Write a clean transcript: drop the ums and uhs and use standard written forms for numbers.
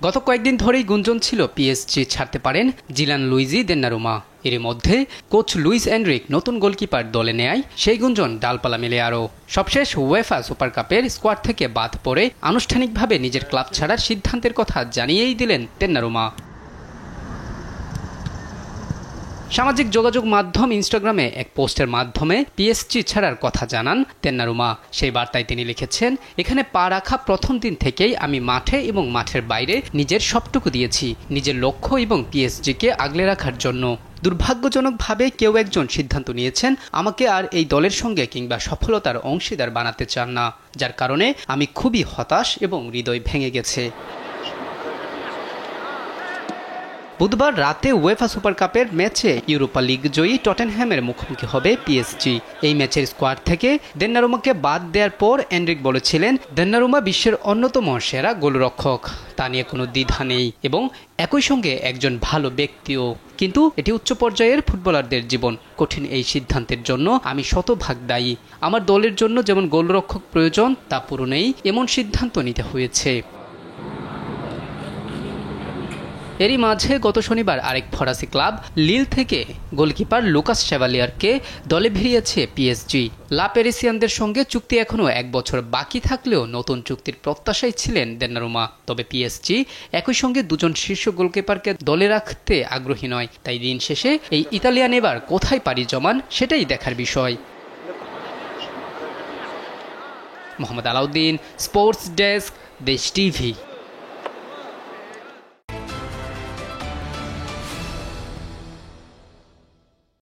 গত কয়েকদিন ধরেই গুঞ্জন ছিল পিএসজি ছাড়তে পারেন জিলান লুইজি দোন্নারুমা। এর মধ্যে কোচ লুইস এনরিক নতুন গোলকিপার দলে নেয় সেই গুঞ্জন ডালপালা মেলে আরও। সবশেষ উয়েফা সুপার কাপের স্কোয়াড থেকে বাদ পড়ে আনুষ্ঠানিকভাবে নিজের ক্লাব ছাড়ার সিদ্ধান্তের কথা জানিয়েই দিলেন দোন্নারুমা। সামাজিক যোগাযোগ মাধ্যম ইনস্টাগ্রামে এক পোস্টের মাধ্যমে পিএসজি ছাড়ার কথা জানান দোন্নারুমা। সেই বার্তায় তিনি লিখেছেন, এখানে পা রাখা প্রথম দিন থেকেই আমি মাঠে এবং মাঠের বাইরে নিজের সবটুকু দিয়েছি নিজের লক্ষ্য এবং পিএসজিকে আগলে রাখার জন্য। দুর্ভাগ্যজনকভাবে কেউ একজন সিদ্ধান্ত নিয়েছেন আমাকে আর এই দলের সঙ্গে কিংবা সফলতার অংশীদার বানাতে চান না, যার কারণে আমি খুবই হতাশ এবং হৃদয় ভেঙে গেছে। বুধবার রাতে উয়েফা সুপার কাপের ম্যাচে ইউরোপা লিগ জয়ী টটেনহ্যামের মুখোমুখি হবে পিএসজি। এই ম্যাচের স্কোয়াড থেকে দোন্নারুমাকে বাদ দেওয়ার পর এনরিক বলেছিলেন, দোন্নারুমা বিশ্বের অন্যতম সেরা গোলরক্ষক, তা নিয়ে কোনো দ্বিধা নেই এবং একই সঙ্গে একজন ভালো ব্যক্তিও। কিন্তু এটি উচ্চ পর্যায়ের ফুটবলারদের জীবন। কঠিন এই সিদ্ধান্তের জন্য আমি শতভাগ দায়ী। আমার দলের জন্য যেমন গোলরক্ষক প্রয়োজন তা পূরণেই এমন সিদ্ধান্ত নিতে হয়েছে। এরই মাঝে গত শনিবার আরেক ফরাসি ক্লাব লিল থেকে গোলকিপার লুকাস শেভালিয়ারকে দলে ভিড়িয়েছে পিএসজি। লা প্যারিসিয়ানদের সঙ্গে চুক্তি এখনও 1 বছর বাকি থাকলেও নতুন চুক্তির প্রত্যাশায় ছিলেন দোন্নারুমা। তবে পিএসজি একই সঙ্গে দুজন শীর্ষ গোলকিপারকে দলে রাখতে আগ্রহী নয়। তাই দিন শেষে এই ইতালিয়ান এবার কোথায় পাড়ি জমান সেটাই দেখার বিষয়। মোহাম্মদ আলাউদ্দিন, স্পোর্টস ডেস্ক, দেশ টিভি।